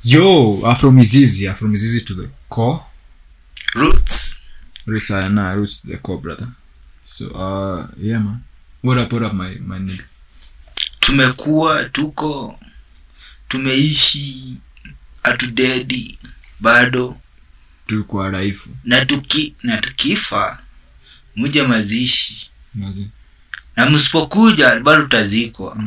Yo, from Mizizi to the core. Roots to the core, brother. So yeah man. What up my nigga? Tumeishi atudedi bado tulikuwa raifu na tukifa muje mazishi na msipokuja bado tutazikwa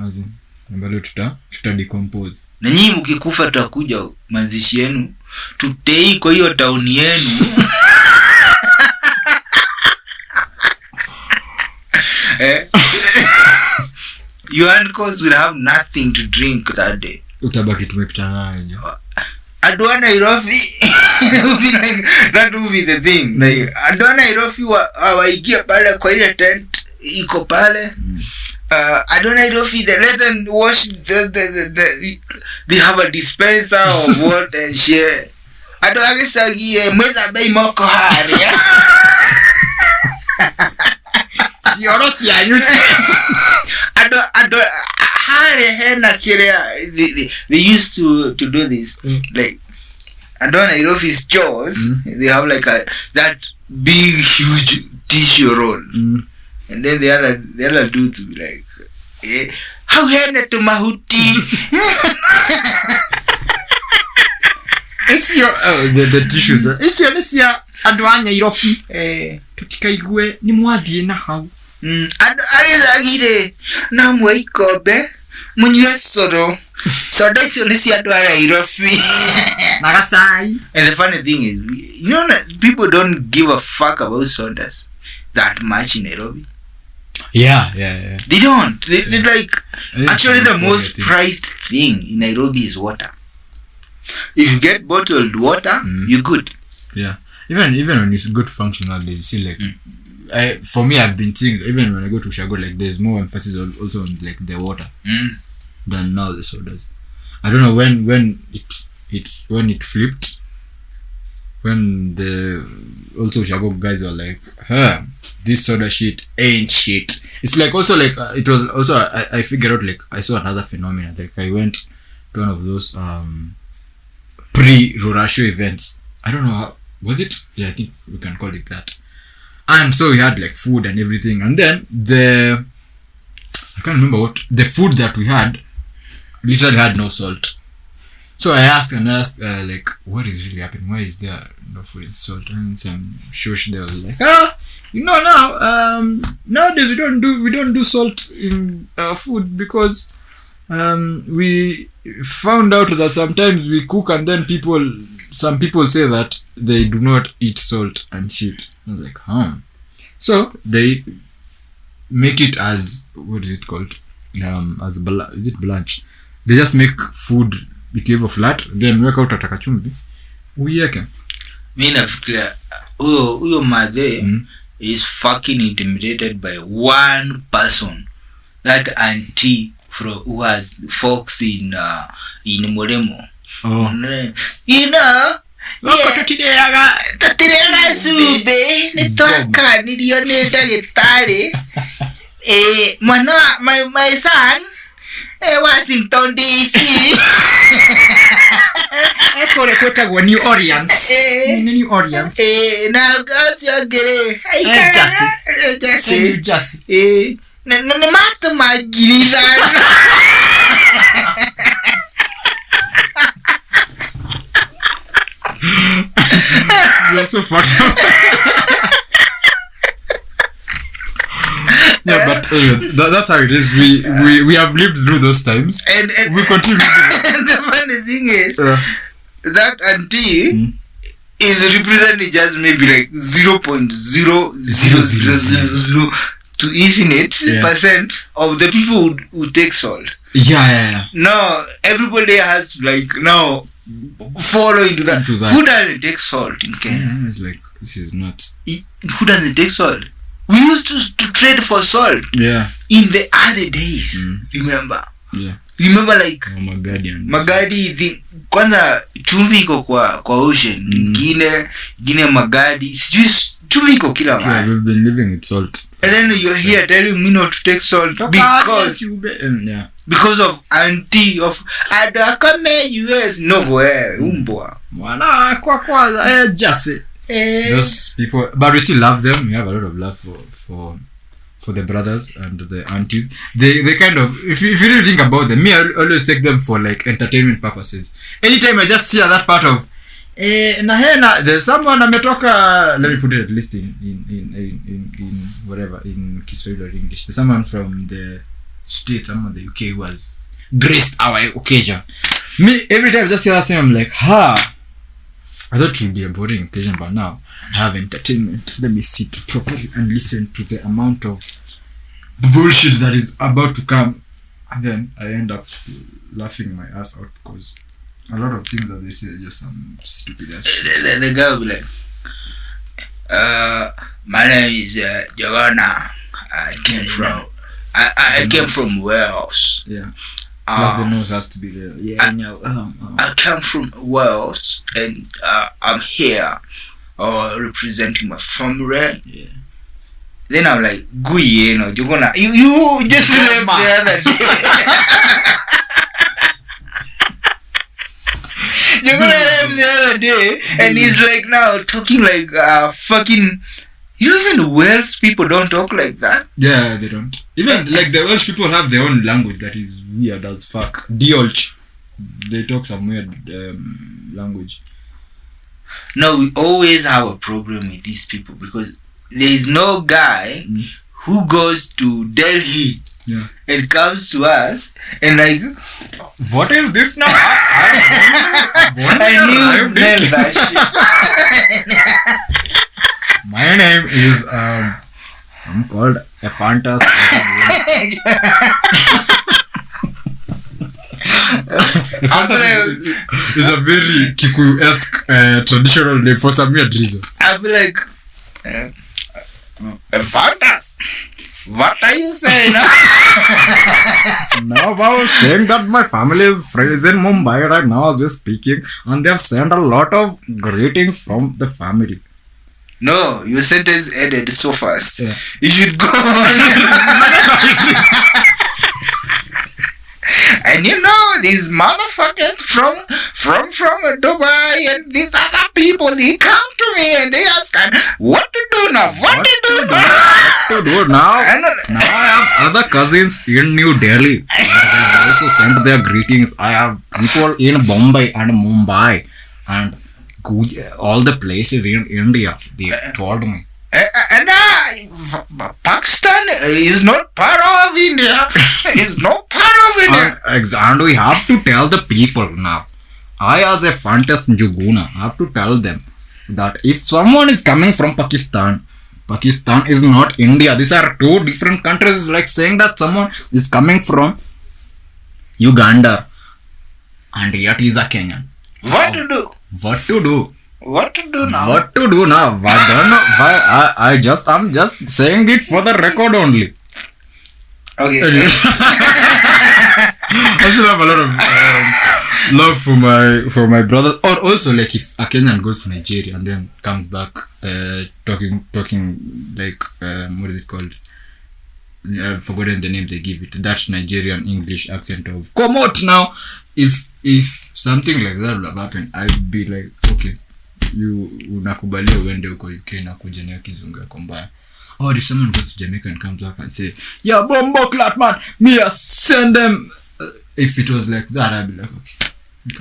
bado tuta decompose na nyinyi mkikufa tutakuja mazishi yenu tutei kwa hiyo town yenu your uncles will have nothing to drink that day. Utabaki tumepita nayo. Adwana Nairobi that will be the thing. Like Adwana Nairobi waingia pale kwa ile tent iko pale. Adwana Nairobi let them wash they have a dispenser of water and shit. Adwana sagie mweza bei moko hari. Sioroki ya yuti. They used to do this like I don't know if it's chores they have like that big huge tissue roll and then the other dudes will be like how hena to mahuti it's your the tissues it's your this ya adwanya irofi tutikaigwe ni mwathie na hau agire na mwaikobe munywe soda icio ni cia andũ a Nairobi nagasai. And the funny thing is you know people don't give a fuck about sodas that much in Nairobi. Yeah they don't they like actually the most priced thing in Nairobi is water. If you get bottled water you're good. Yeah, even when it's good functionally you see like for me I've been seeing even when I go to Shago like there's more emphasis also on like the water than now the sodas. I don't know when it flipped when the also Shago guys were like this soda shit ain't shit. It's like also like it was also I figured out like I saw another phenomenon. Like I went to one of those pre-Rorasho events. I don't know how was it? Yeah, I think we can call it that. And so we had like food and everything, and then I can't remember what the food that we had literally had no salt. So I asked like what is really happening? Why is there no food and salt? And some shush there was like you know now nowadays we don't do salt in food because we found out that sometimes we cook and then some people say that they do not eat salt and shit. I was like, so they make it as what is it called? As is it blanch? They just make food ikiwa flat, then weka utataka chumvi. Uiweke. Mimi nafikiria huyo madhe is fucking intimidated by one person. That auntie who has folks in Moremo. You know tatireaga sube nitoka nilione daktari mwana my son Washington DC kore kwetagwo New Orleans New Orleans na gasi ogere Jesse na mata magiriza you're so fucked up. Yeah, but that's how it is. We have lived through those times and we continue. The funny thing is that auntie is representing just maybe like 0.0000 to infinite percent of the people who take salt. Yeah. No, everybody has to like now follow into that. Who doesn't take salt in Kenya? Yeah, it's like this is nuts. Who doesn't take salt? We used to trade for salt. Yeah. In the early days, remember? Yeah. Remember like Magadi the kwanza chumvi iko kwa ocean. Gine Magadi. Sijui chumvi iko kila mahali. We've been living with salt And then you're here telling me not to take salt because of auntie of adakame US. No boy, umbwa. Mwana kwa just those people, but we still love them. We have a lot of love for the brothers and the aunties. They kind of, if you really think about them, me I always take them for like entertainment purposes. Anytime I just see that part of there's someone ametoka, let me put it at least in whatever, in Kiswahili or English. There's someone from the States, someone the UK who has graced our occasion. Me, every time I just see that thing, I'm like, I thought it would be a boring occasion, but now I have entertainment. Let me sit properly and listen to the amount of bullshit that is about to come. And then I end up laughing my ass out because a lot of things that they say are just some stupid ass shit. The guy will be like, my name is Joanna. I came from Wales. Yeah. Plus the nose has to be there. Yeah, I come from Wales and I'm here representing my family. Yeah. Then I'm like, you just left the other day. You're gonna left the other day and he's like now talking like fucking. Even Welsh people don't talk like that. Yeah, they don't. Even like the Welsh people have their own language that is weird as fuck. Diolch. They talk some weird language. No, we always have a problem with these people because there is no guy who goes to Delhi and comes to us and like, what is this now? I knew that shit. My name is I'm called a Fantas. It's a very Kikuyu-esque traditional name for some weird reason. I'll be like, Fantas. What are you saying? Now I was saying that my family is in Mumbai right now as we're speaking, and they have sent a lot of greetings from the family. No, your sentence ended so fast. Yeah. You should go on. And you know these motherfuckers from Dubai and these other people, they come to me and they ask what to do now. What to do now? Now I have other cousins in New Delhi. They also sent their greetings. I have people in Bombay and Mumbai and all the places in India. They told me. And Pakistan is not part of India. It's not part of India. And we have to tell the people now. I, as a Fantas Njuguna, have to tell them that if someone is coming from Pakistan, Pakistan is not India. These are two different countries. It's like saying that someone is coming from Uganda and yet is a Kenyan. What to do? What to do? What to do now? What to do now? I don't know. I'm just saying it for the record only. Okay. I still have a lot of love for my brothers. Or also, like, if a Kenyan goes to Nigeria and then comes back talking like what is it called? I've forgotten the name they give it. That Nigerian English accent of come out now. If something like that would have happened, I'd be like, okay, you unakubalia uende huko UK na kuja na kizungu yako mbaya. Or if someone goes to Jamaica and comes back and say, yeah, bombo clat man, me I send them. If it was like that, I'd be like, okay, we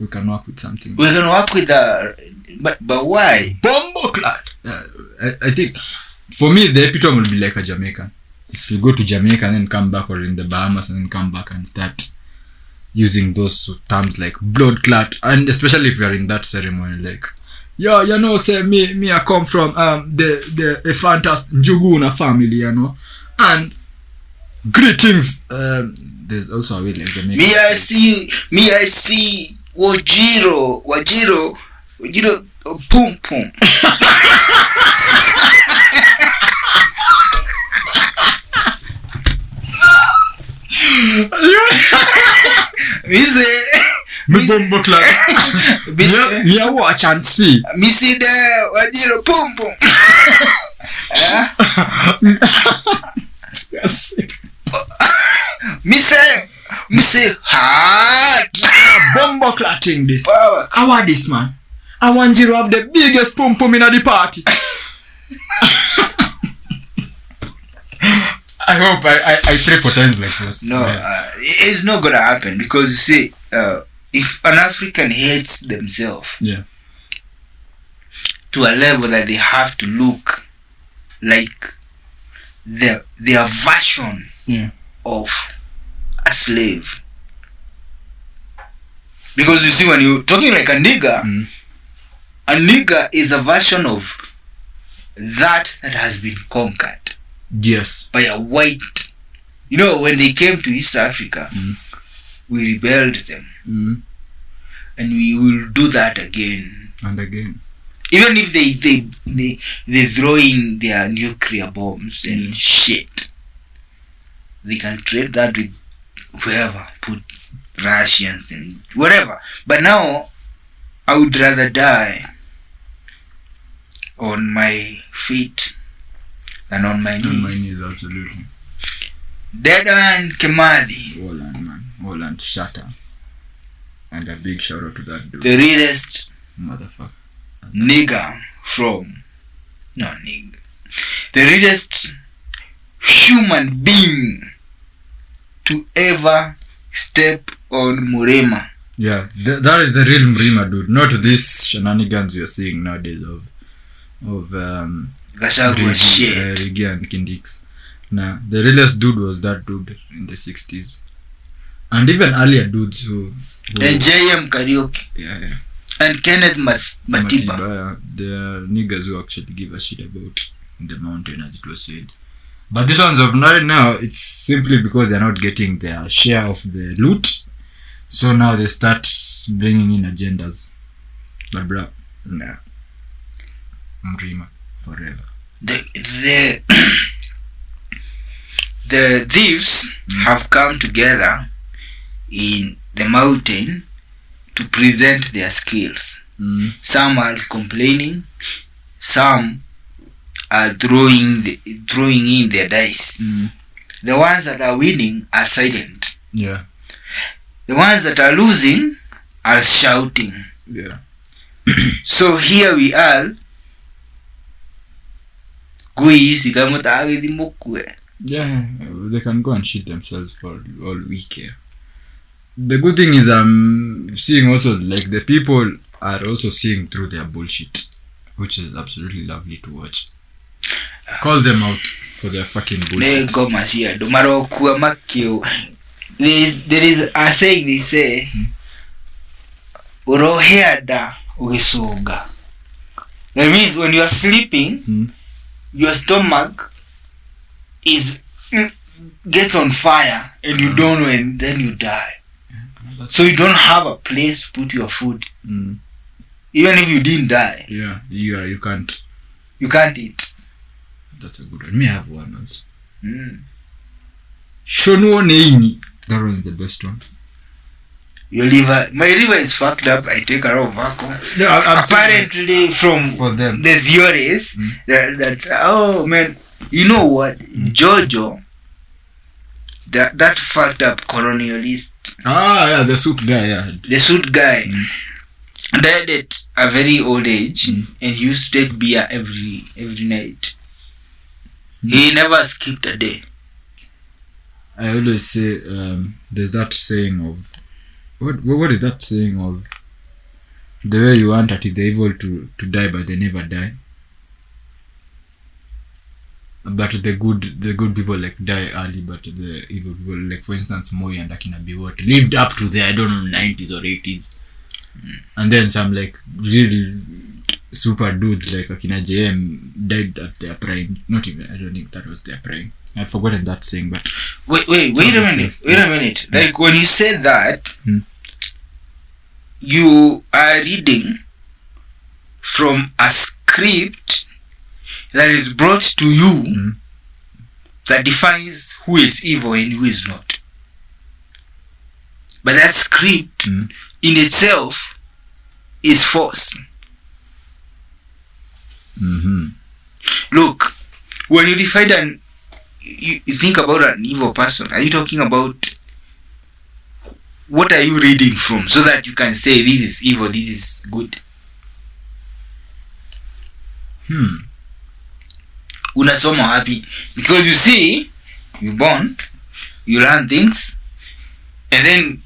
can work with something. We can work with but why? Bombo clat. I think for me the epitome would be like a Jamaican. If you go to Jamaica and then come back, or in the Bahamas and then come back and start using those terms like blood clot, and especially if you are in that ceremony, like, yeah, you know, say me I come from the Fantas Njuguna family, you know, and greetings. There's also a way like Jamaica. Me I see Wajiro pum pum. Me bombo clat. Me watch and see. Me see the Wajiro pum pum. Yes. Me say hard. Bombo clatting this. Power. I want this, man. I want you to have the biggest pum pum in the party. I hope I pray for times like this. No, it's not gonna happen because you see, if an African hates themselves, to a level that they have to look like their version of a slave. Because you see, when you're talking like a nigger is a version of that has been conquered. Yes. By a white. You know, when they came to East Africa, we rebelled them. And we will do that again. And again. Even if they throw in their nuclear bombs and shit, they can trade that with whoever, put Russians and whatever. But now, I would rather die on my feet than on my knees. On my knees, absolutely. Dead and Kemadi. Holland, man. Holland, shatter. And a big shout out to that dude. The realest motherfucker. Nigger from. No, nigger. The realest human being to ever step on Murema. Yeah, that is the real Mrima, dude. Not this shenanigans you're seeing nowadays of Gachagua shit. Rigi and Kindix. Nah, the realest dude was that dude in the 60s. And even earlier dudes who and JM Karaoke. Yeah. And Kenneth Matiba. The niggas who actually give a shit about the mountain, as it was said. But these ones of right now, it's simply because they're not getting their share of the loot. So now they start bringing in agendas. But bro, nah. Mrima forever. The thieves have come together in the mountain to present their skills. Some are complaining, some are throwing in their dice. The ones that are winning are silent. Yeah. The ones that are losing are shouting. Yeah. So here we are. Yeah, they can go and shit themselves for all we care. The good thing is I'm seeing also like the people are also seeing through their bullshit, which is absolutely lovely to watch. Call them out for their fucking bullshit. There is a saying they say, Uroheada ugesoga. That means when you are sleeping, your stomach gets on fire and you don't know, and then you die. So you don't have a place to put your food. Even if you didn't die. Yeah, you can't. You can't eat. That's a good one. Me, I have one also. Shono Neini. That one is the best one. Your liver, my liver is fucked up. I take a lot of vacuum. No, apparently from for them. The theories that oh man, you know what, Jojo, that fucked up colonialist. Yeah, the suit guy. Yeah, the suit guy died at a very old age, and he used to take beer every night. He never skipped a day. I always say there's that saying of what is that saying of the way you want at the evil to die but they never die, but the good people like die early, but the evil people, like for instance Moi and Akina Biwott, lived up to the 90s or 80s, and then some like really super dudes like Akina JM died at their prime. Not even, I don't think that was their prime. I've forgotten that saying, but wait a minute. Like when you said that, you are reading from a script that is brought to you that defines who is evil and who is not. But that script in itself is false. Look, when you define you think about an evil person, are you talking about what are you reading from so that you can say this is evil, this is good? Unasoma wapi? Because you see, you born, you learn things, and then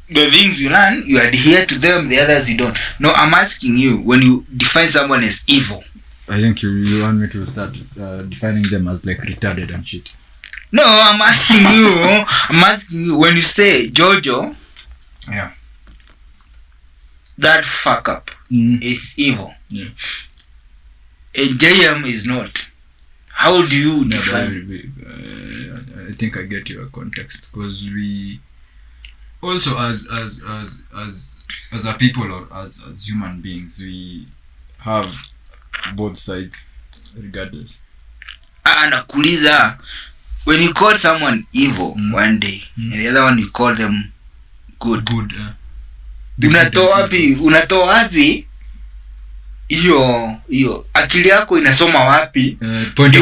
the things you learn, you adhere to them, the others you don't. No, I'm asking you, when you define someone as evil, I think you want me to start defining them as like retarded and shit. No, I'm asking you, when you say Jojo, yeah, that fuck up is evil. Yeah. And JM is not. How do you define? I think I get your context, because we also as a people, or as human beings, we have both sides regardless. Anakuliza, when you call someone evil one day and the other one you call them good, unatoa wapi hiyo akili yako inasoma wapi? Point of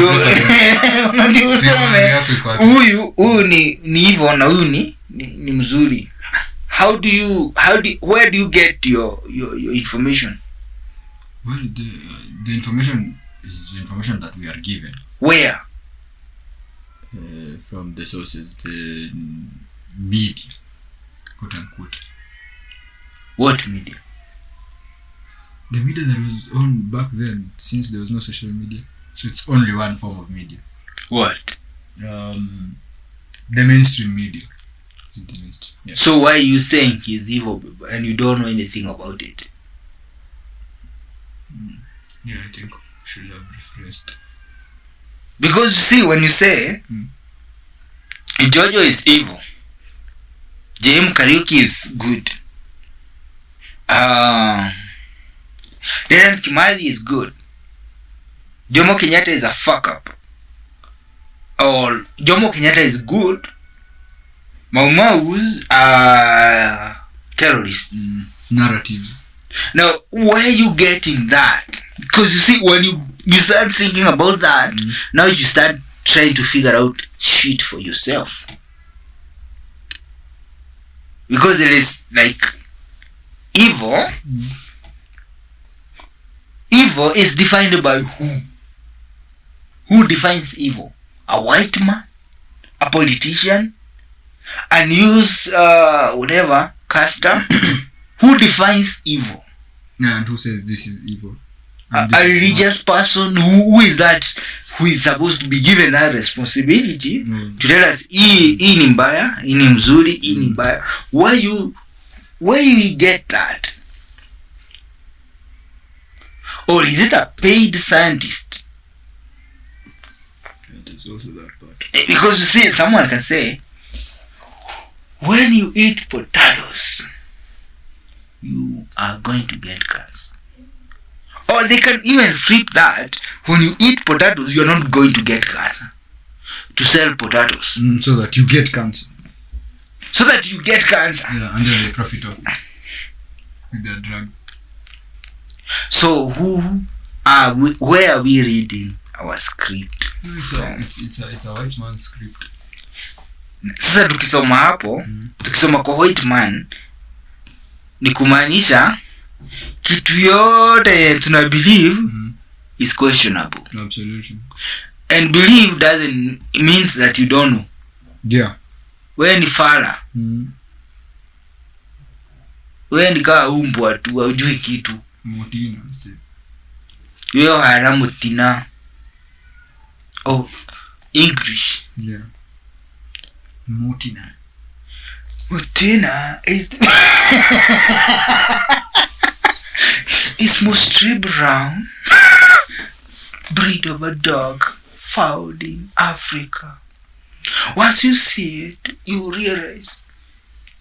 ndio useme huyu ni evil na huyu ni mzuri. Where do you get your information? Well, the information is the information that we are given. Where? From the sources, the media, quote unquote. What media? The media that was on back then, since there was no social media, so it's only one form of media. What? The mainstream media. The mainstream, yeah. So why are you saying he's evil and you don't know anything about it? Yeah, I think we should have refreshed. Because you see, when you say Jojo is evil, JM Kariuki is good, Dedan Kimathi is good, Jomo Kenyatta is a fuck up, or Jomo Kenyatta is good, Mau Mau's are terrorists. Narratives. Now, where are you getting that? Because you see, when you start thinking about that, now you start trying to figure out shit for yourself. Because there is like evil. Evil is defined by who? Who defines evil? A white man? A politician? A news whatever caster? Who defines evil? Yeah, and who says this is evil? A religious person. Who is that? Who is supposed to be given that responsibility to tell us hii ni mbaya, hii ni mzuri, hii ni mbaya. Where you get that? Or is it a paid scientist? Yeah, there's also that part. Because you see, someone can say, when you eat potatoes, you are going to get cancer. Or they can even flip that, when you eat potatoes, you're not going to get cancer. To sell potatoes. So that you get cancer. So that you get cancer. Yeah, and then they profit off it with their drugs. So where are we reading our script? No, it's a white man's script. Sasa tukisoma hapo, tukisoma kwa white man, ni kumaanisha kitu yote tuna believe is questionable. Absolutely. And believe doesn't means that you don't know. Yeah. Wewe ni fala. Wewe ni kama umbwa tu, hujui kitu. Mutina, mse. Wewe hana mutina. Oh, English. Yeah. Mutina. Mutina is is most brown breed of a dog found in Africa. Once you see it, you realize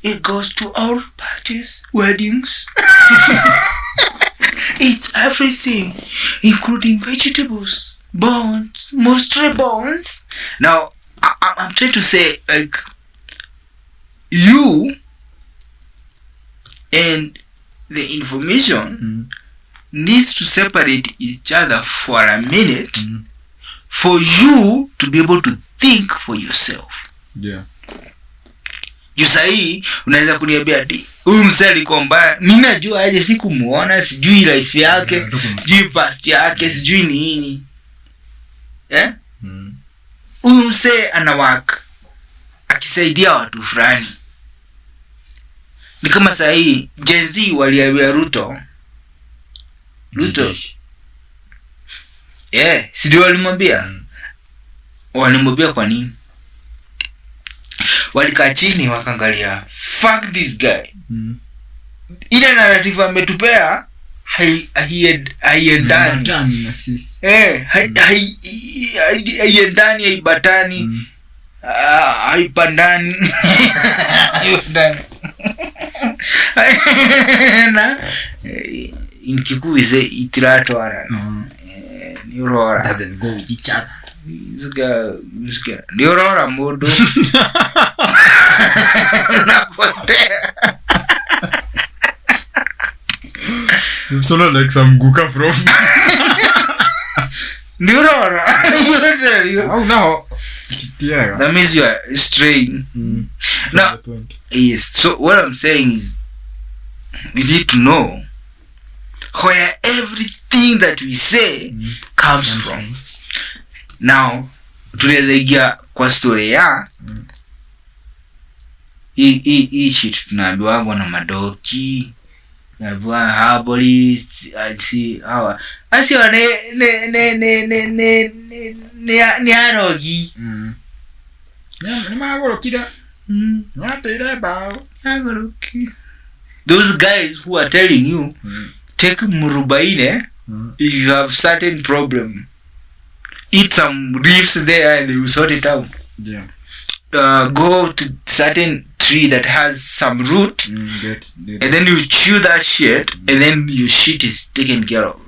it goes to all parties, weddings. It's everything, including vegetables, bones, mostly bones. Now, I'm trying to say, like, you and the information needs to separate each other for a minute for you to be able to think for yourself. Yeah. Sahii unaweza kuniambia ati huyu msee alikuwa mbaya. Mimi najua aje, sikumuona, sijui life yake, sijui past yake, sijui nini. Huyu msee ana work akisaidia watu fulani. Ni kama sahii Gen Z waliambia Ruto. Si ndio walimwambia? Walimwambia kwa nini? Walikaa chini wakaangalia, fuck this guy. Ile narrative ametupea haiendani na sisi. Haiendani, haibatani, haipandani. Haiendani. Na inkikuwe ze itratwara. Ni urora. Doesn't go with each other. Zuga ni urora modo. Napotea. You sound like some guka from. Ni urora. Oh no. That means you are straying. Now, yes. So what I'm saying is, we need to know where everything that we say comes from. Now, tunaweza ingia kwa story ya hii shit tunaambiwa na madoki, tunaambiwa herbalist, asi ni arogi. Ni magorokira. Nyatire bao. Agoroki. Those guys who are telling you, take murubaine if you have certain problem. Eat some leaves there and they will sort it out. Yeah. Go to certain tree that has some root, and then you chew that shit, and then your shit is taken care of.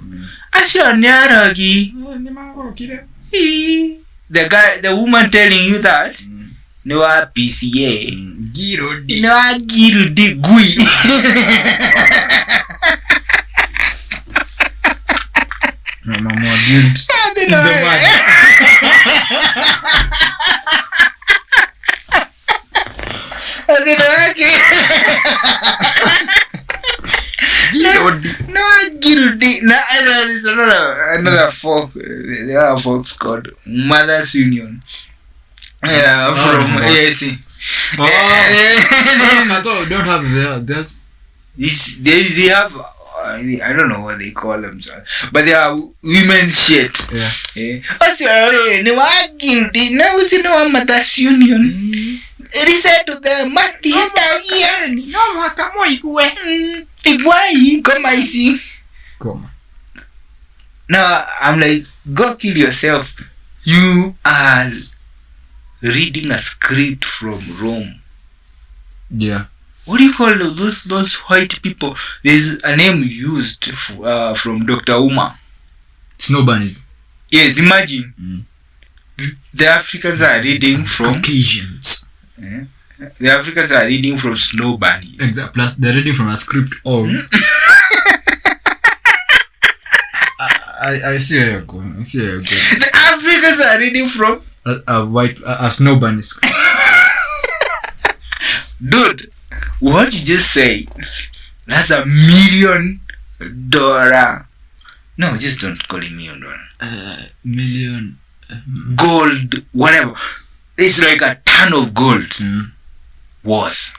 The woman telling you that, no PCA, no girudi gui. Mama built in the mud. Girudi. No, there's another folk. There are folks called Mothers Union. Yeah, from AIC. Don't have there's. They have. I don't know what they call themselves, but they are women's shit. Yeah. Ni wa guilty. Now we see no Mothers Union. It is said to them, Mati, no makamo ikue. Igwai, koma isi. Koma. Now I'm like, go kill yourself. You are reading a script from Rome. Yeah. What do you call those white people? There's a name used from Dr. Uma. Snowburnism. Yes, imagine. The Africans are reading from Caucasians. The Africans are reading from Snowburnism. Exactly. Plus they're reading from a script of. I see where you're going. The Africans are reading from a Snowburnism. Dude, what you just say, that's $1 million. No, just don't call it $1 million. Million. Gold, whatever. It's like a ton of gold worth.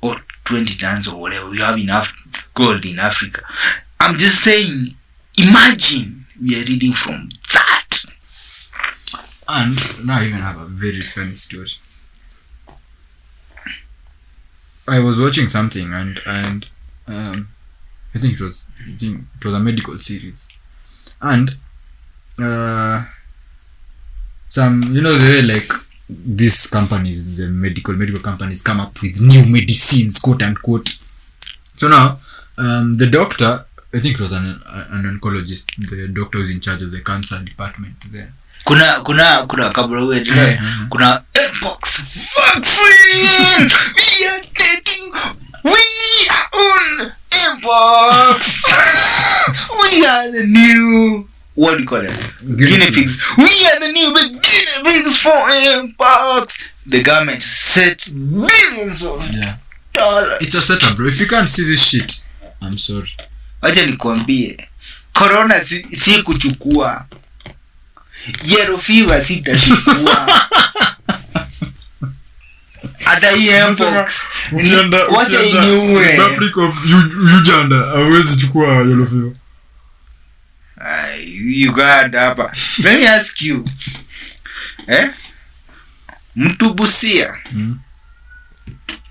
Or 20 tons or whatever. We have enough gold in Africa. I'm just saying, imagine we are reading from that. And now I even have a very funny story. I was watching something and I think it was a medical series, and some, you know, the way like these companies, the medical companies come up with new medicines, quote unquote. So now the doctor, I think it was an oncologist, the doctor who's in charge of the cancer department there. Kuna kabla uendelee, kuna mpox vaccine. We are on mpox. We are the new what do you call it? Guinea pigs. We are the new big guinea pigs for Mpox. The government set billions of dollars. It's a setup, bro. If you can't see this shit, I'm sorry. Wacha nikwambie, corona si kuchukua. Yellow fever si tachukua. Hata hii Mpox. Wacha iniue. Republic of Uganda hawezi chukua yellow fever. Uganda hapa. Let me ask you. Mtu Busia.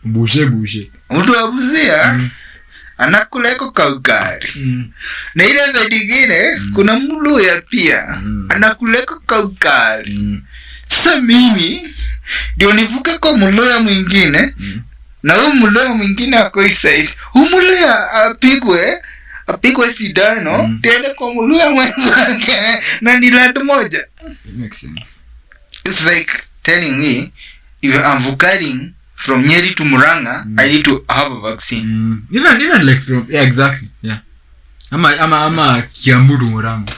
Bushe. Mtu wa Busia anakuleko kaukari. Na ile zaidi nyingine kuna Mluya pia anakuleko kaukari. Sasa mimi ndio nivuke kwa Mluya mwingine na huyu Mluya mwingine ako side. Huyu Mluya apigwe sindano tena kwa Mluya mwenzake na ni land moja. It makes sense. It's like telling me if I'm vocating from Nyeri to Murang'a, I need to have a vaccine. Even like from exactly. Yeah. Ama Kiambu to Murang'a.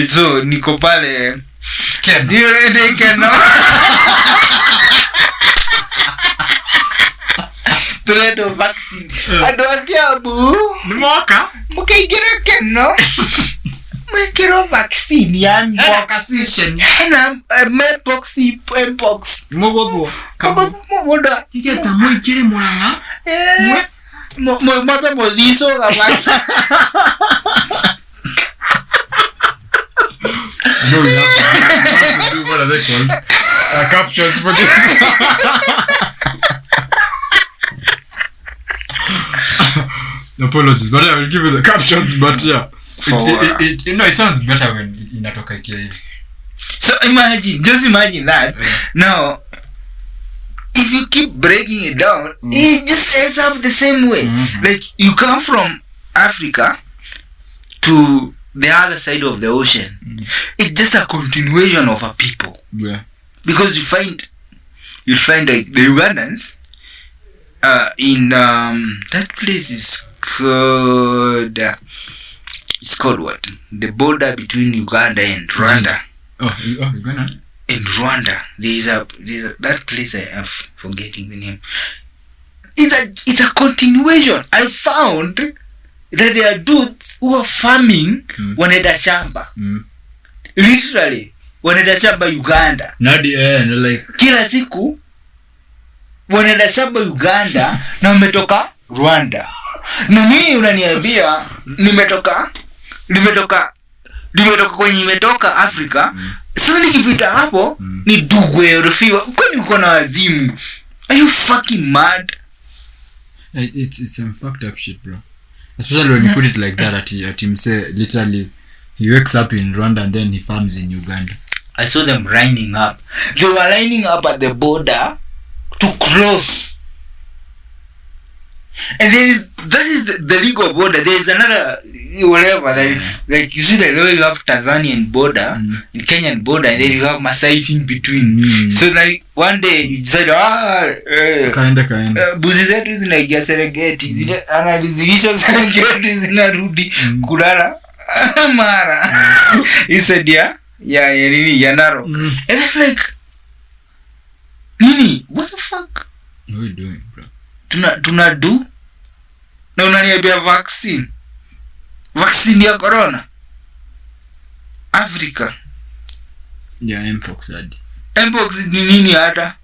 So niko pale Ken. They cannot. Tuleto vaccine. Adwakia bu. Nimoka. Mukaigira keno. Mukiro vaccine ya Mpox. Na Mpox. Mogobo. Mogoda. Iketa moichire Murang'a. Mwape mozizo gabanza. No, you have to do what are they called? Captions for this. Apologies, but I will give you the captions. But yeah, it sounds better when inatoka ikia hivi. So just imagine that. Now, if you keep breaking it down, it just ends up the same way. Like you come from Africa to the other side of the ocean. It's just a continuation of a people. Yeah. Because you'll find like the Ugandans in that place is called it's called what? The border between Uganda and Rwanda. Oh, Uganda. In Rwanda, there's a that place I am forgetting the name. It's a continuation. I found that there are dudes who are farming wanaenda shamba. Literally wanaenda shamba Uganda. Nadi like kila siku wanaenda shamba Uganda na umetoka Rwanda. Na mimi unaniambia nimetoka kwenye nimetoka Afrika. Sasa nikifika hapo ni dugwe rufiwa. Kwani uko na wazimu? Are you fucking mad? It's some fucked up shit, bro. Especially when you put it like that at him say literally he wakes up in Rwanda and then he farms in Uganda. I saw them lining up. They were lining up at the border to cross. And that is the legal border. There is another whatever like you see the way you have Tanzanian border, and Kenyan border, and then you have Masai in between. So like one day you decide kinda buzi zetu zinaingia Serengeti, analizilisha Serengeti zinarudi kulala Mara. You said ya Narok. And I'm like nini? What the fuck? What are you doing, bro? Tuna do na unaniambia vaccine ya corona Africa. Yeah, Mpox ni nini hata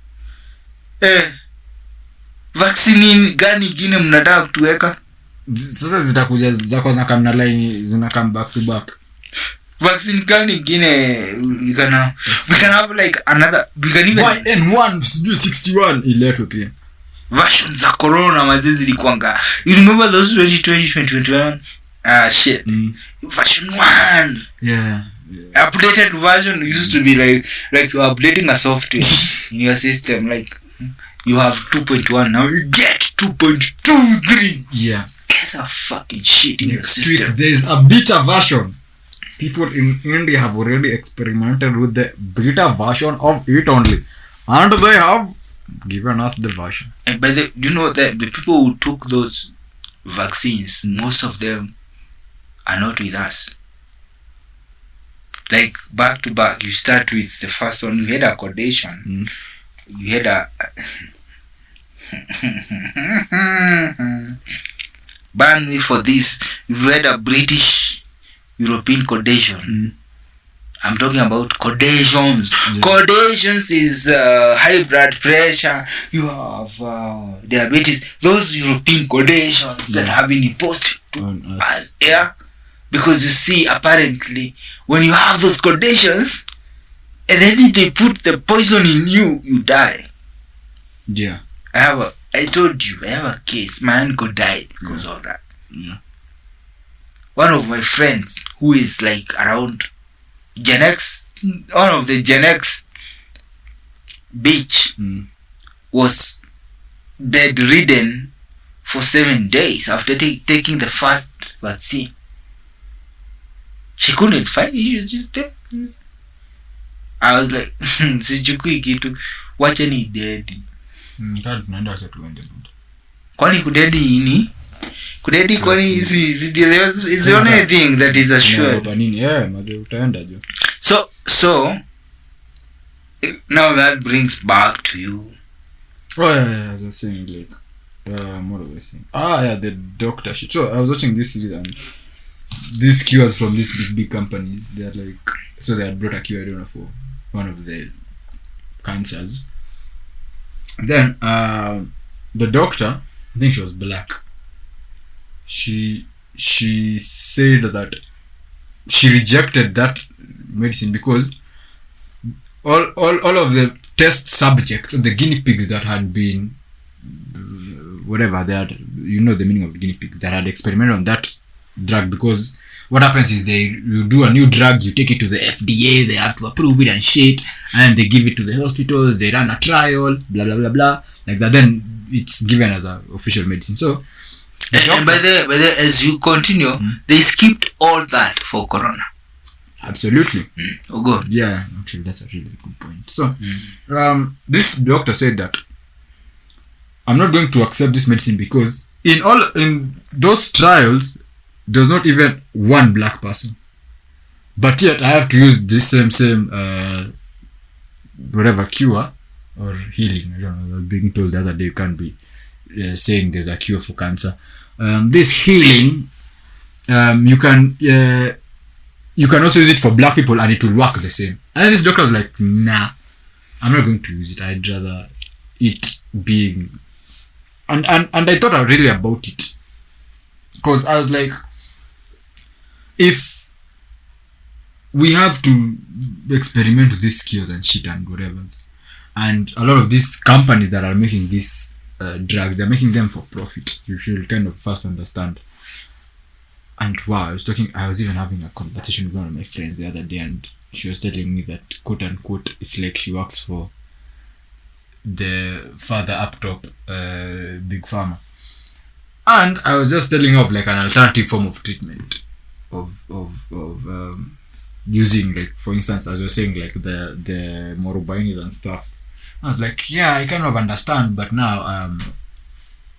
vaccine gani nyingine mnataka kutuweka? Sasa zitakuja zako na kamna line zina come back to back. Vaccine gani nyingine we can have like another, we can even YN1 61 iletwe pia versions za corona mazizi zilikuanga. You remember those 2021 shit. Version 1. Yeah. Updated version used to be like you are updating a software in your system, like you have 2.1, now you get 2.23. Yeah. Get a fucking shit in your system. There is a beta version. People in India have already experimented with the beta version of it only, and they have given us the version. And by the, do you know that the people who took those vaccines, most of them are not with us. like back to back. You start with the first one. You had a cordation. You had a ban me for this. You had a British European cordation. I'm talking about cordations. Yeah. Cordations is high blood pressure. You have diabetes. Those European cordations that have been imposed to us. Yeah. Because you see, apparently, when you have those cordations, and then they put the poison in you, you die. Yeah. I told you, I have a case. My uncle died because of that. Yeah. One of my friends who is like around Gen X, one of the Gen X beach was bedridden for 7 days after taking the first vaccine. She couldn't find it. She was just there. I was like, sichukui kitu, wacha ni dedi. Tunaenda wacha tuende bud. Kwani kudedi ini? Kudedi kwani is the only thing that is assured. Utaenda jo. So now that brings back to you. Oh yeah, as I was saying, like what was I saying? The doctor shit. So I was watching this series and these cures from these big companies, they're like, so they had brought a cure, I don't know, for one of the cancers. Then the doctor, I think she was black, she said that she rejected that medicine because all of the test subjects, the guinea pigs that had been whatever, they had, you know the meaning of the guinea pig, that had experimented on that drug, because what happens is you do a new drug, you take it to the FDA, they have to approve it and shit, and they give it to the hospitals, they run a trial, blah blah blah blah, like that, then it's given as an official medicine. So and by the as you continue, they skipped all that for corona. Absolutely. Oh good. Yeah, actually that's a really good point. So this doctor said that I'm not going to accept this medicine because in those trials there's not even one black person, but yet I have to use this same whatever cure or healing. I don't know, I was being told the other day you can't be saying there's a cure for cancer. This healing, you can also use it for black people and it will work the same. And this doctor was like, nah, I'm not going to use it. I'd rather it being and I thought really about it, because I was like, if we have to experiment with these cures and shit and whatever, and a lot of these companies that are making these drugs, they're making them for profit, you should kind of first understand. And wow, I was even having a conversation with one of my friends the other day, and she was telling me that, quote unquote, it's like she works for the further up top big pharma. And I was just telling her of like an alternative form of treatment of using, like, for instance, as you're saying, like the morobainis and stuff. I was like, yeah, I kind of understand, but now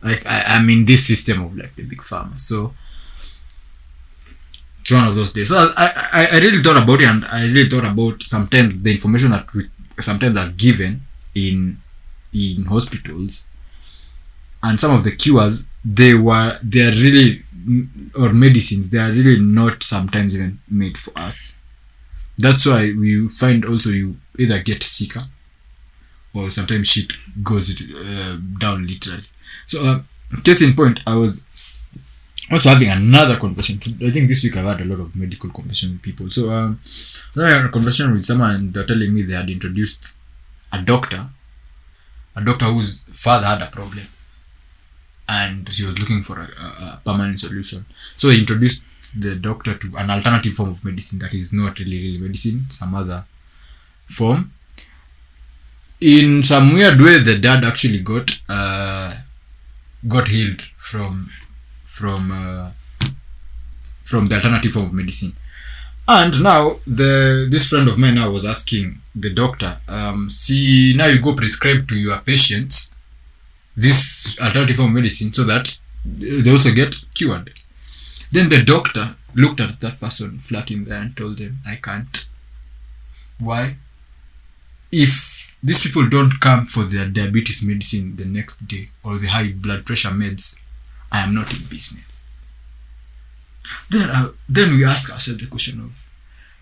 like I'm in this system of like the big pharma, so it's one of those days. So I really thought about it, and I really thought about sometimes the information that we sometimes are given in hospitals, and some of the cures they are really, or medicines, they are really not sometimes even made for us. That's why we find also you either get sicker or sometimes shit goes down literally. So case in point, I was also having another conversation. I think this week I've had a lot of medical conversations with people. So I had a conversation with someone, and they're telling me they had introduced a doctor whose father had a problem, and he was looking for a permanent solution. So he introduced the doctor to an alternative form of medicine that is not really medicine, some other form. In some weird way, the dad actually got healed from the alternative form of medicine. And now this friend of mine now was asking the doctor, see, now you go prescribe to your patients this alternative form of medicine so that they also get cured. Then the doctor looked at that person flat in there and told them, I can't Why? If these people don't come for their diabetes medicine the next day or the high blood pressure meds, I am not in business. Then we ask ourselves the question of,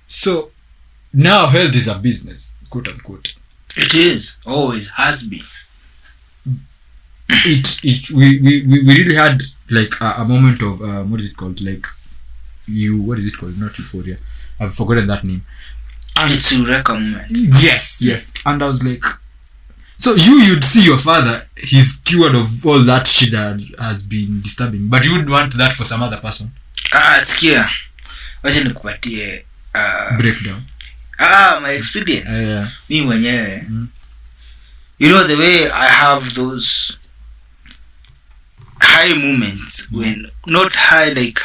so now health is a business, quote unquote. It is. Always has been. We really had like a moment of what is it called? Like what is it called? Not euphoria. I've forgotten that name. And it's Eureka moment. Yes. And I was like, so you'd see your father, he's cured of all that shit that has been disturbing, but you would want that for some other person. Sikia. Wacha nikupatie breakdown. My experience. Yeah. Me mwenyewe. You know the way I have those high moments when not high like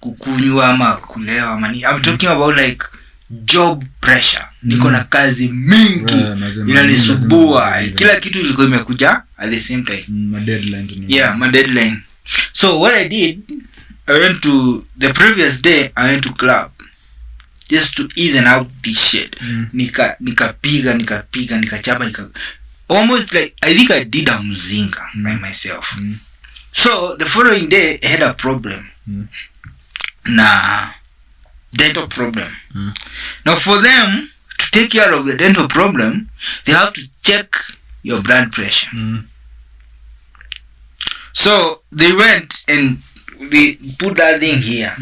kukunywa ama kulewa mani. I'm talking about like job pressure. Niko na kazi mingi inanisubua. Kila kitu ilikuwa imekuja at the same time. My deadlines. Yeah, my deadline. So what I did, I went to the previous day. I went to club just to ease out this shit. Nikapiga nikachapa almost like I think I did a mzinga by myself. So the following day I had a problem. Dental problem. Now for them to take care of the dental problem, they have to check your blood pressure. So they went and they put that thing here.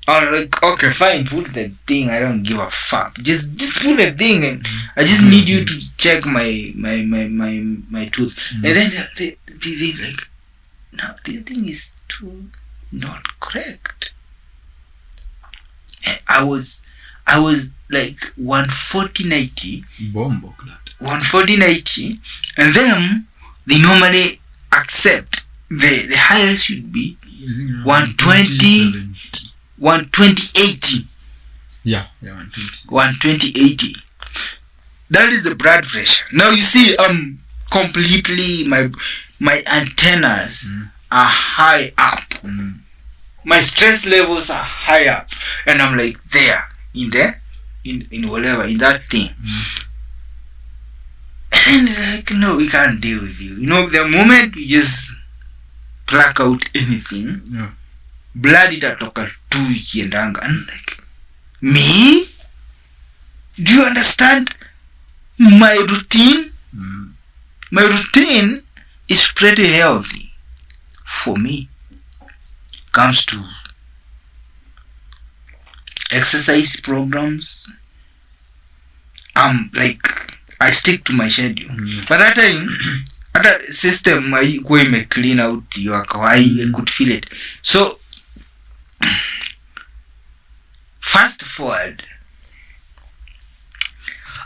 I'm like, okay, fine, put the thing. I don't give a fuck. Just put the thing, and I just need you to check my tooth. And then they say like, no, this thing is too not correct. And I was like 140/90. Bombo clad. 140/90, and then they normally accept the highest should be 120. 120/80. Yeah, 120. 120/80. That is the blood pressure. Now you see, completely my antennas are high up. My stress levels are high up, and I'm like there in whatever in that thing. And they're like, no, we can't deal with you. You know, the moment we just pluck out anything, blood itatoka tu ikiendanga. And like, me? Do you understand my routine? My routine is pretty healthy for me. Comes to exercise programs. Like, I stick to my schedule. By that time, other system I go and clean out your car. I could feel it. So fast forward,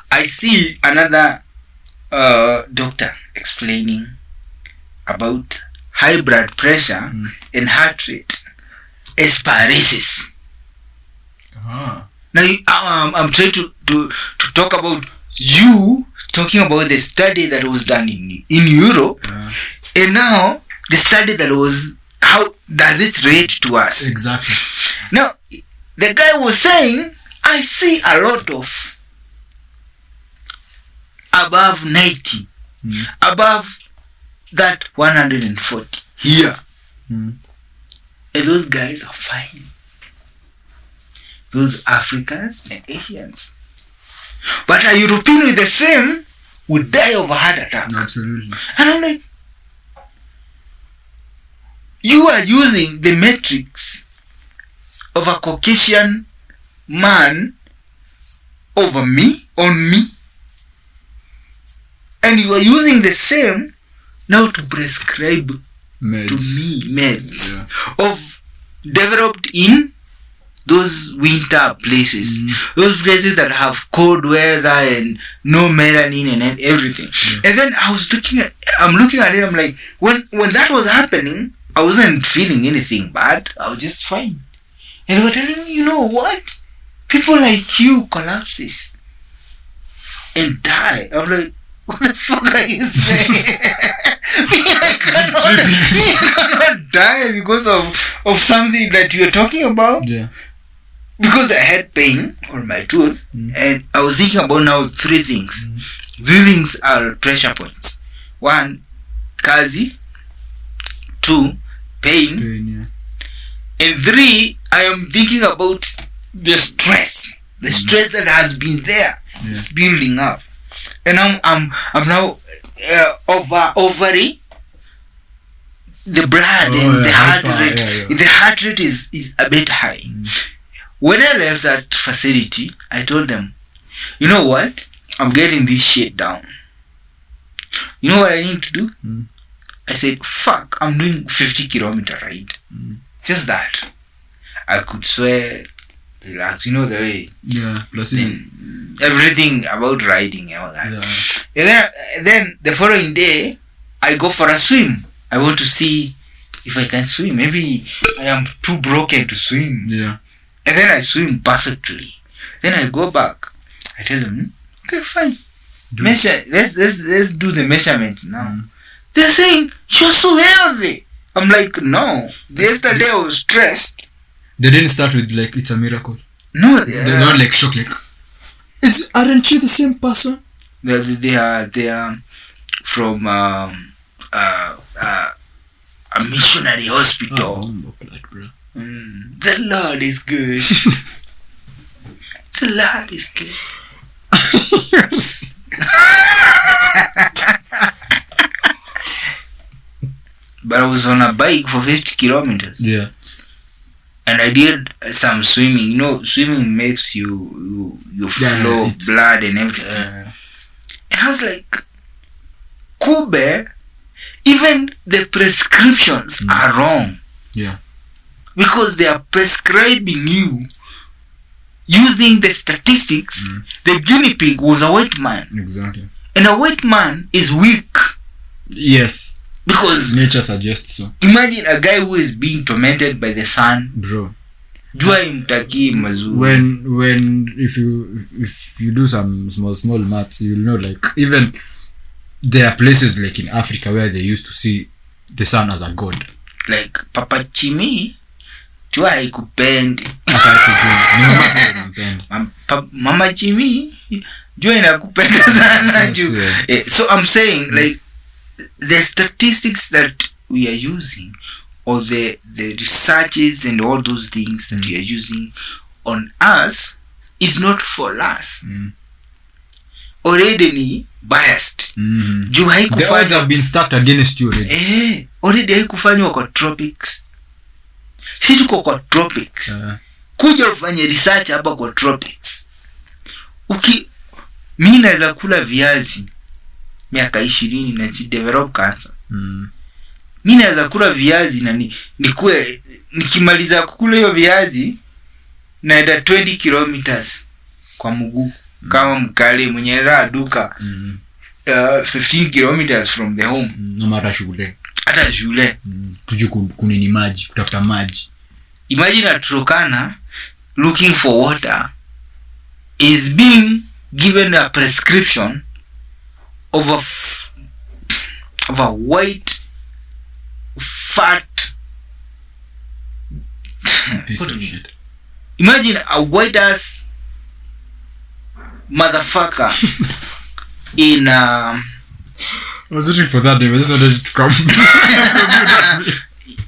I see another doctor explaining about high blood pressure and heart rate as paralysis. Now I'm trying to talk about you talking about the study that was done in Europe, and now the study that was, how does it relate to us? Exactly. Now the guy was saying, I see a lot of above 90, above that 140 here, and those guys are fine. Those Africans and Asians, but a European with the same would die of a heart attack. Absolutely. And I'm like, you are using the metrics of a Caucasian man over me, on me, and you are using the same now to prescribe meds. To me meds of developed in those winter places, those places that have cold weather and no melanin and everything. And then I'm looking at it, I'm like, when that was happening, I wasn't feeling anything bad. I was just fine. And they were telling me, you know what? People like you collapses and die. I'm like, what the fuck are you saying? I cannot die because of something that you're talking about. Yeah. because I had pain on my tooth, and I was thinking about now 3 things. 3 things are pressure points. 1, kazi. 2, pain. Yeah. And 3, I am thinking about the stress. The stress that has been there is building up. And I'm now ovary. The blood and the heart rate. The heart rate is a bit high. When I left that facility, I told them, you know what? I'm getting this shit down. You know what I need to do? I said, fuck, I'm doing 50-kilometer ride. Just that. I could sweat, relax, you know the way. Yeah, plus everything about riding and all that. Yeah. And then the following day, I go for a swim. I want to see if I can swim. Maybe I am too broken to swim. Yeah. And then I swim perfectly. Then I go back. I tell them, okay, fine. Let's do the measurement now. They're saying, you're so healthy. I'm like, no. Yesterday I was stressed. They didn't start with like it's a miracle. No, they're not like shocked like. Aren't you the same person? They are from a missionary hospital. The Lord is good. The Lord is good. But I was on a bike for 50 kilometers. Yeah. And I did some swimming. You know, swimming makes you flow blood and everything. And I was like, Kube, even the prescriptions are wrong. Yeah. Because they are prescribing you using the statistics. The guinea pig was a white man. Exactly. And a white man is weak. Yes. Because nature suggests so. Imagine a guy who is being tormented by the sun. Bro. Jua imtaki mazuri. When if you do some small maths, you'll know like even there are places like in Africa where they used to see the sun as a god. Like Papa Chimi, jua haikupendi. Mama Chimi, jua inakupenda sana juu. So I'm saying like the statistics that we are using, or the researches and all those things that we are using on us is not for us. Already biased. The odds have been stacked against you already. Already haikufanywa kwa tropics. Si tuko kwa tropics. Kuja ufanye research hapa kwa tropics. Mimi naweza kula viazi miaka 20 na si develop cancer. Mimi naweza kula viazi na nikue nikimaliza kukula hiyo viazi naenda 20 kilometers kwa mguu kama mkale mwenye raha duka 15 kilometers from the home. Hata shule. Kuju kunini maji, kutafuta maji. Imagine a Turkana looking for water is being given a prescription of a white fat piece of shit. Imagine a white ass motherfucker in I was looking for that name. I just wanted it to come.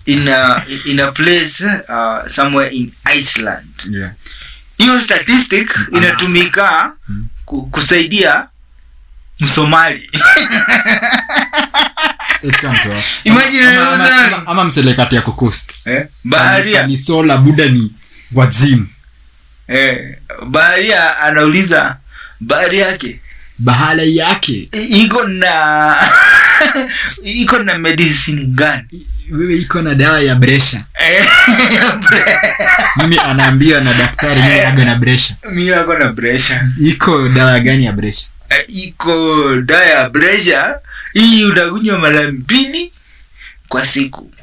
in a place somewhere in Iceland. Yeah. Hiyo statistic inatumika kusaidia Msomali. Imagine ama mselekati ya coast. Baharia ni sola buda ni wazimu. Baharia anauliza bahari yake. Bahala yake iko na medicine gani? Wewe iko na dawa ya pressure. Mimi anaambia na daktari mimi ako na pressure. Mimi ako na pressure. Iko dawa gani ya pressure? Iko dawa ya pressure. Hii utakunywa mara 2 kwa siku.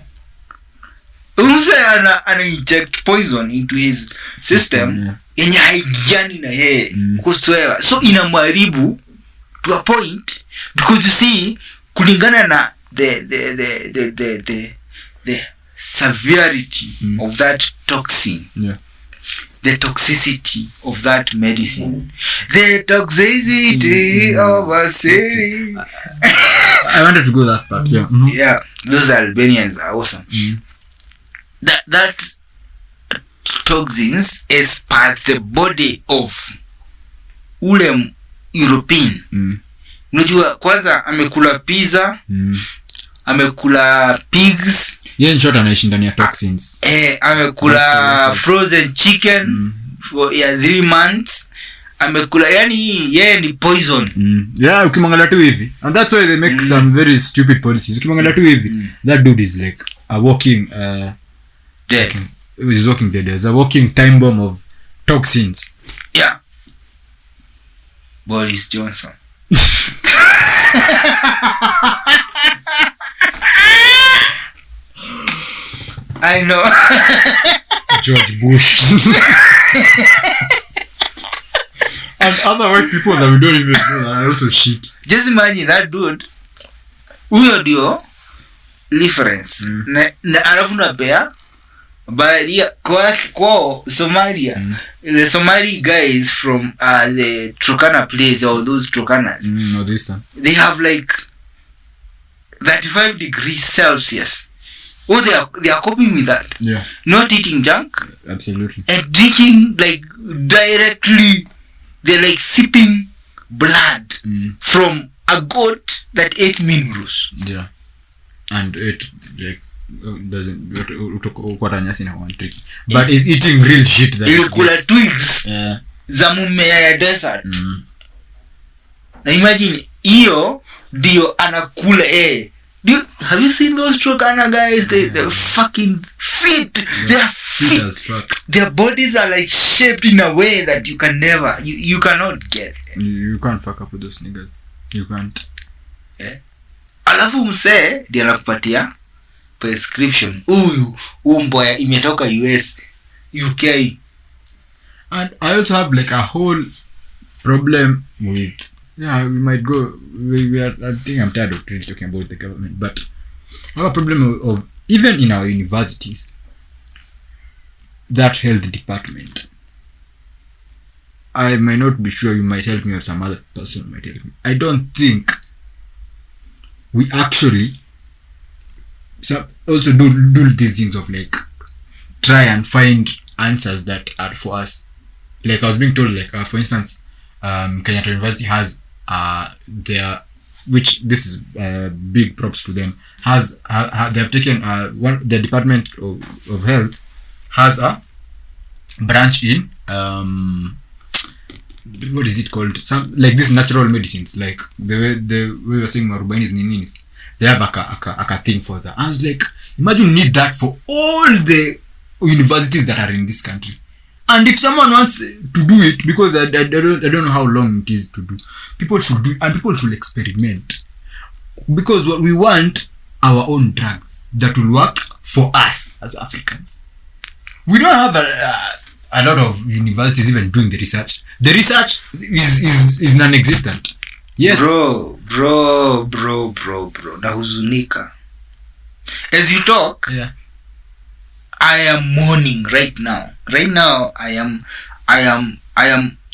Ana inject poison into his system. Yenye haigiani na yeye kuswewa. So inamharibu to a point, because you see kulingana na the severity of that toxin. the toxicity of that medicine. The toxicity of a city. I wanted to go that part. Yeah. Yeah, those Albanians are awesome. That toxins is part the body of ule European. Unajua kwanza amekula pizza, amekula pigs. Yeah, in short anaishi ndani ya toxins. Amekula frozen chicken for 3 months. Amekula yani yeye ni poison. Yeah, ukimwangalia tu hivi. And that's why they make some very stupid policies. Ukimwangalia tu hivi, that dude is like a walking dead. He's walking dead. He's a walking time bomb of toxins. Yeah. Boris Johnson. I know. George Bush. And other white people that we don't even know are also shit. Just imagine that dude. Huyo ndio reference. Na alafu napea baria kwa Somalia. The Somali guys from the Turkana place, or those Turkanas. No, this time. They have like 35 degrees Celsius. Oh, they are coping with that. Yeah. Not eating junk. Absolutely. And drinking like directly. They're like sipping blood from a goat that ate minerals. Yeah. And it like doesn't ukota nyasi na one tricky. But is eating real shit that ilikula twigs. Yeah. Za mumea ya desert. Na imagine hiyo ndio anakula have you seen those Turkana guys? They're fucking fit. Yeah. They're fit as fuck. Their bodies are like shaped in a way that you can never, you cannot get. You can't fuck up with those niggas. You can't. Yeah. Alafu msee ndio anakupatia prescription. Mboya imetoka US, UK. And I also have like a whole problem with we might go. I think I'm tired of really talking about the government, but I have a problem of even in our universities, that health department. I might not be sure. You might help me, or some other person might help me. I don't think we actually also do these things of like try and find answers that are for us. Like I was being told, like for instance, Kenyatta University has their, which this is big props to them, has they have taken the Department of Health has a branch in what is it called, some like this natural medicines, like the way we were saying Marubaini ninis, they have a thing for that. I was like, imagine you need that for all the universities that are in this country. And if someone wants to do it, because I don't know how long it is to do, people should do it, and people should experiment. Because what we want, our own drugs that will work for us as Africans. We don't have a lot of universities even doing the research. The research is non-existent. Yes. Bro. Nahuzunika. As you talk, yeah. I am mourning right now. Right now, I am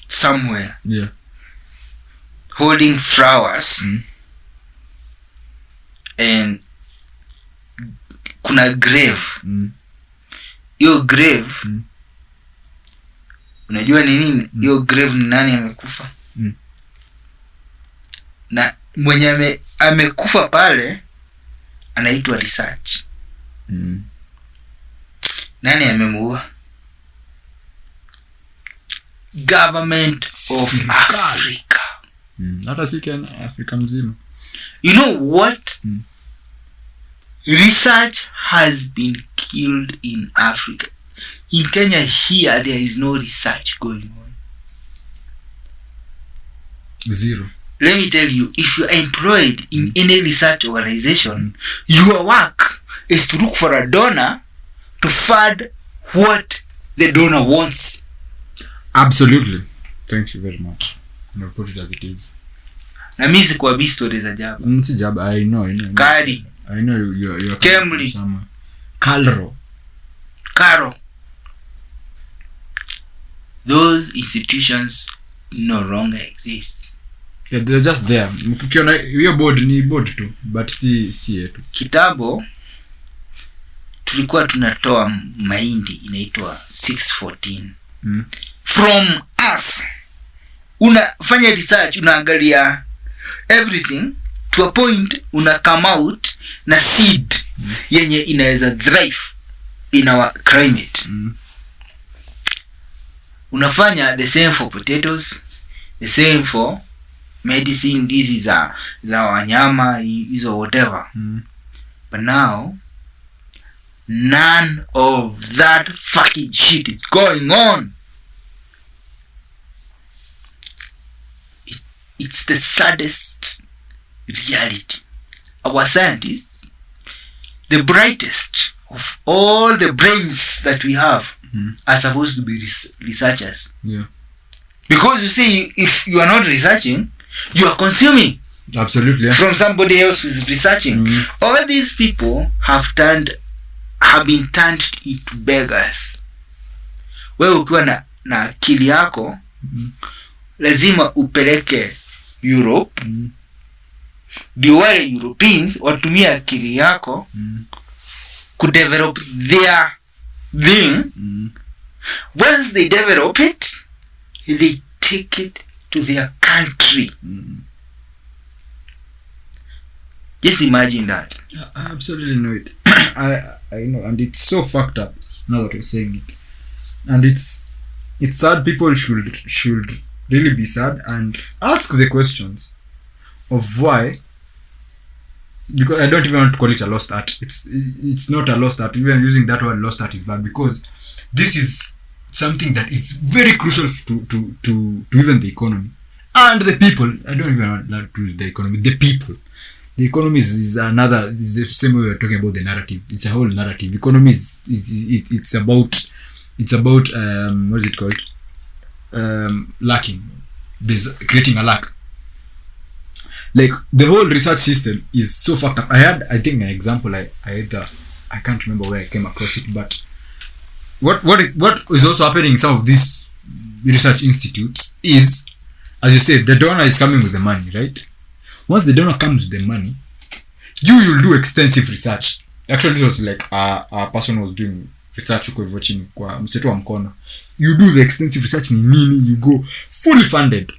somewhere. Yeah. Holding flowers. And kuna grave. Hiyo grave. Unajua ni nini? Hiyo grave ni nani amekufa? Na mwenye amekufa pale anaitwa research. Nani amemuua? Government of Africa. Hata si Kenya, Afrika mzima. You know what? Research has been killed in Africa. In Kenya here, there is no research going on. Zero. Let me tell you, if you are employed in any research organization, your work is to look for a donor to fund what the donor wants. Absolutely. Thank you very much. You put it as it is. Na mimi sikuwabi stories za jaba. Si jaba, I know. Kari. I know you're Kemli. Karo. those institutions no longer exist. Yeah, they're just there. Mkiona hiyo board ni board tu, but si yetu. Kitambo tulikuwa tunatoa mahindi inaitwa 614 from us. Unafanya research, unaangalia everything to a point, una come out na seed yenye inaweza thrive in our climate. Unafanya the same for potatoes, the same for medicine, disease za wanyama hizo whatever. But now none of that fucking shit is going on. It's the saddest reality. Our scientists, the brightest of all the brains that we have, are supposed to be researchers. Yeah. Because you see, if you are not researching, you are consuming. Absolutely. Yeah. From somebody else who is researching. All these people have been turned into beggars. Wewe ukiwa na akili yako, lazima upeleke Europe. Ndio wale Europeans watumie akili yako kudevelop their thing. Once they develop it, they take it to their country. Just imagine that. I absolutely know it. I know, and it's so fucked up now that we're saying it. And it's sad. People should really be sad and ask the questions of why. Because I don't even want to call it a lost art. It's not a lost art. Even using that word lost art is bad, because this is something that is very crucial to even the economy and the people. I don't even want to use the economy. The people. The economy is another. It's the same way we're talking about the narrative. It's a whole narrative. Economy it's about what is it called? Lacking. There's creating a lack. Like the whole research system is so fucked up. I think an example I can't remember where I came across it, but what is also happening in some of these research institutes is, as you said, the donor is coming with the money, right? Once the donor comes with the money, you'll do extensive research. Actually, this was like a person was doing research uko hivyo chini kwa mseto wa mkono. You do the extensive research ni nini, you go fully funded.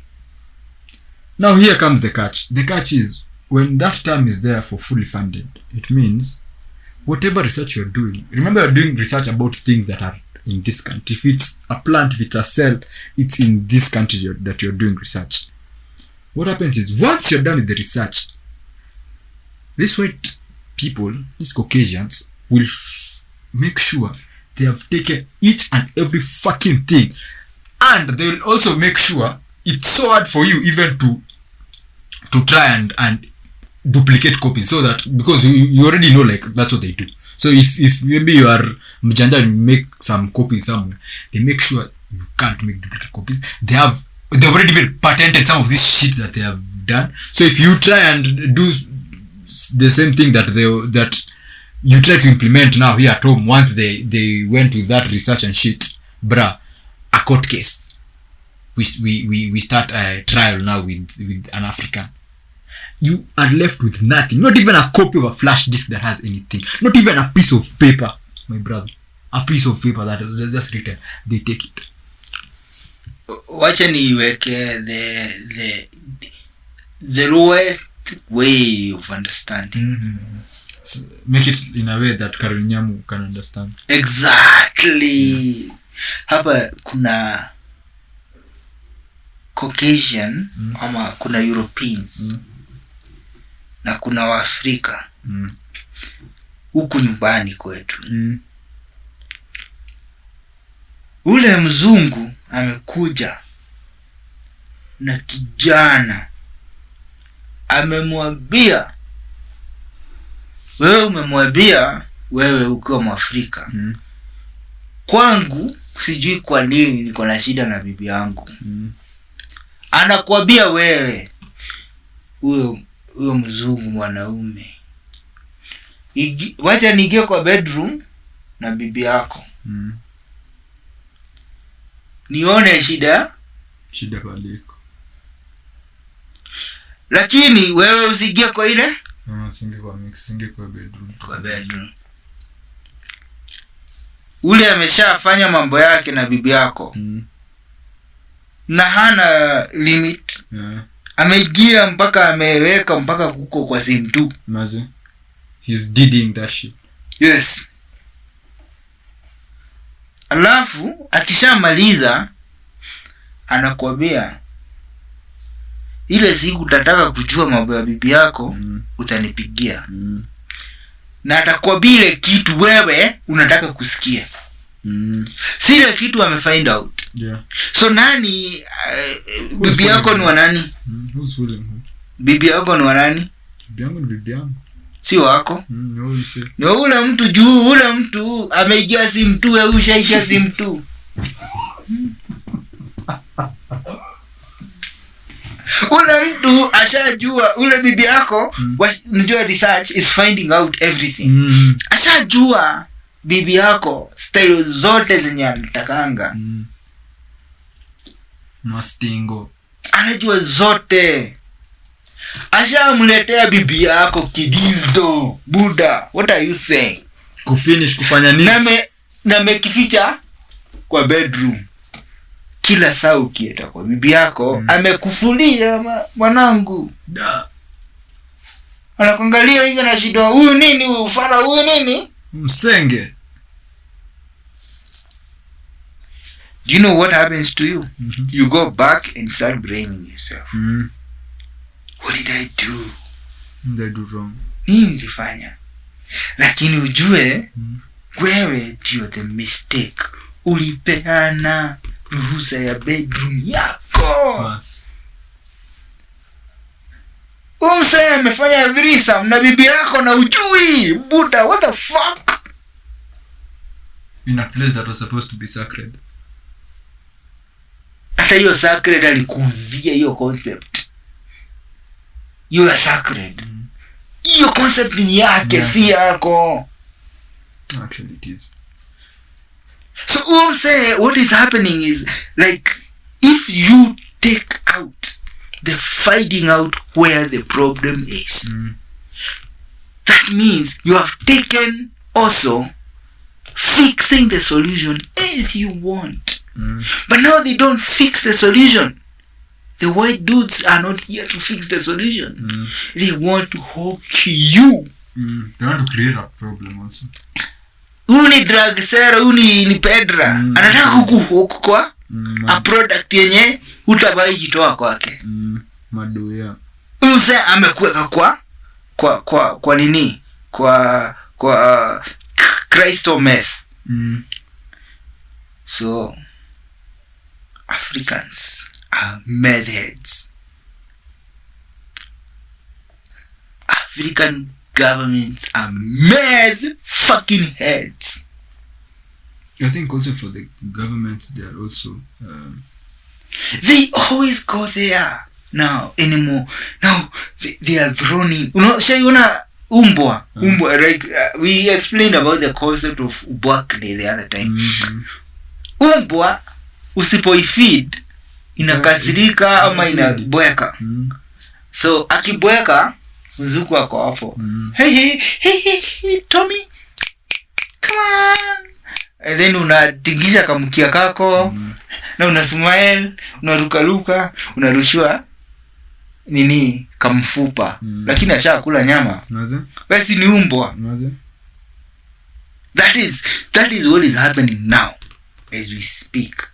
Now here comes the catch. The catch is, when that term is there for fully funded, it means whatever research you're doing, remember you're doing research about things that are in this country. If it's a plant, if it's a cell, it's in this country that you're doing research. What happens is, once you're done with the research, these white people, these Caucasians, will make sure they have taken each and every fucking thing, and they will also make sure it's so hard for you even to try and duplicate copies, so that, because you already know, like, that's what they do. So if maybe you are mjanja and you make some copies somewhere, they make sure you can't make duplicate copies. They've already even patented some of this shit that they have done. So if you try and do the same thing that you try to implement now here at home, once they went with that research and shit, bruh, a court case. We start a trial now with an African. You are left with nothing. Not even a copy of a flash disk that has anything. Not even a piece of paper, my brother. A piece of paper that is just written. They take it. Wacha niweke the lowest way of understanding. So make it in a way that Karinyamu can understand. Exactly. Hapa kuna Caucasian ama kuna Europeans na kuna Waafrika huku nyumbani kwetu. Ule mzungu amekuja na kijana amemwambia, wewe ukiwa Mwafrika, kwangu sijui kwa nini niko na shida na bibi yangu. Anakuambia wewe, huyo mzungu mwanaume, wacha niingie kwa bedroom na bibi yako. nione shida paliko. Lakini wewe usigie kwa ile Singe kwa mix, singe kwa bedroom. Ule ameshafanya mambo yake na bibi yako. Na hana limit. Amegia mpaka ameweka mpaka kuko kwa simu tu. Mazi. He's didding that shit. Yes. Alafu akishamaliza anakuambia ile siku utataka kujua mambo ya bibi yako utanipigia. Na atakwambia ile kitu wewe unataka kusikia. Si ile kitu amefind out. Yeah. So nani bibi yako ni wa nani? Who's fooling who? Bibi yako ni wa nani? Bibi yangu ni bibi yangu. Si wako? Ni ule mtu juu, ule mtu ameingia simu tu, wewe ushaingia simu tu. Ule mtu ashajua ule bibi yako, unajua research is finding out everything. Ashajua bibi yako style zote zenye anatakanga. Mastingo. Anajua zote. Ashamletea bibi yako kidildo. Buda, what are you saying? Kufinish kufanya nini? Na mekificha kwa bedroom. Kila saa ukienda kwa bibi yako amekufulia mwanangu. Da. Anakuangalia hivi na shida, huyu nini huyu fara huyu nini? Msenge. Do you know what happens to you? You go back and start blaming yourself. What did I do? Did I do wrong? Nini nilifanya? Lakini ujue wewe ndio the mistake. Ulipeana ruhusa ya bedroom yako. Use amefanya threesome na bibi yako na ujui. Buddha, what the fuck? In a place that was supposed to be sacred. Hata hiyo sacred alikuuzia hiyo concept. You are sacred. Hiyo concept ni yake, si yako. Actually it is. So say what is happening is like if you take out the finding out where the problem is, that means you have taken also fixing the solution as you want. But now they don't fix the solution. The white dudes are not here to fix the solution. They want to hook you. They want to create a problem also. Uni drug sera, uni Pedra. Anataka kukuhook kwa a product yenye utabai jitoa kwake. Madoya. Use amekuweka kwa nini? Kwa crystal meth. So Africans are mad heads. African governments are mad fucking heads. I think also for the governments they are also they always go there now anymore. Now they are thrown in. Shayuna umbwa. Like we explained about the concept of ubwakle the other time. Umbwa usipoifeed inakasirika ama inabweka. So akibweka mzuku wako hapo. Hey, Tommy, come on. And then unatingisha kamkia kako na una smile, unaruka, unarushua nini kamfupa. Lakini ashakula nyama. Wewe si ni umbwa. That is what is happening now as we speak.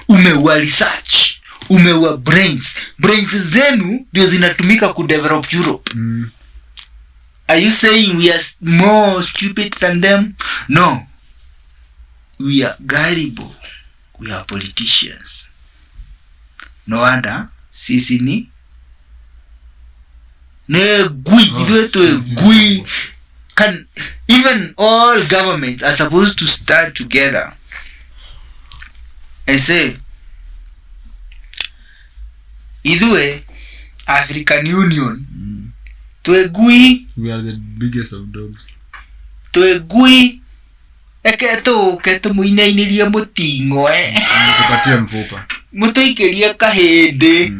Umewa research, umewa brains zenu ndio zinatumika ku develop Europe. Are you saying we are more stupid than them? No, we are gullible. We are politicians. No wonder sisi ni gui. Can even all governments are supposed to stand together and say, idue African Union tuegui, we are the biggest of dogs. Tuegui Keto muinainiria mutingo Tupatie mfupa. Mutoikeria kahende.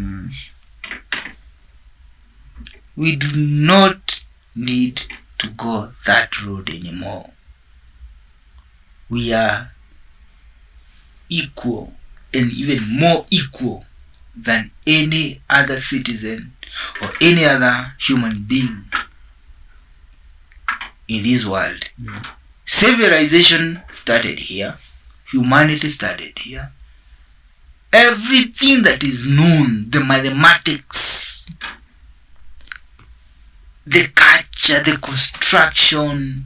We do not need to go that road anymore. We are equal and even more equal than any other citizen or any other human being in this world. Civilization started here. Humanity started here. Everything that is known, the mathematics, the culture, the construction,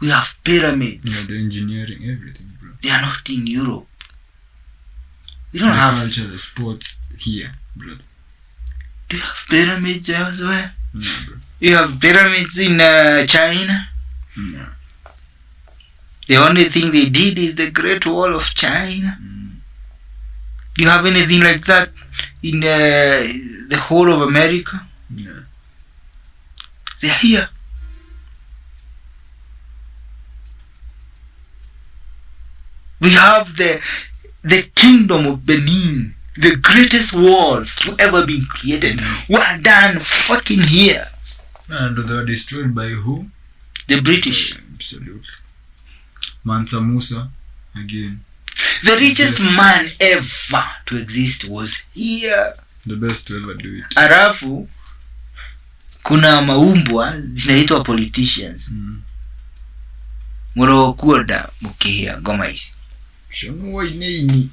we have pyramids. The engineering, everything, bro. They are not in Europe. We don't the have culture, the sports here, bro. Do you have pyramids elsewhere? No, bro. You have pyramids in China? No. The only thing they did is the Great Wall of China. Do you have anything like that in the whole of America? No. They are here. We have the kingdom of Benin. The greatest walls to ever been created were done fucking here. And they were destroyed by who? The British. Absolutely. Mansa Musa again. The richest man ever to exist was here. The best to ever do it. Arafu kuna maumbwa zinaitwa politicians. Muro kuoda mukihia goma hizi. Shono wa ineni.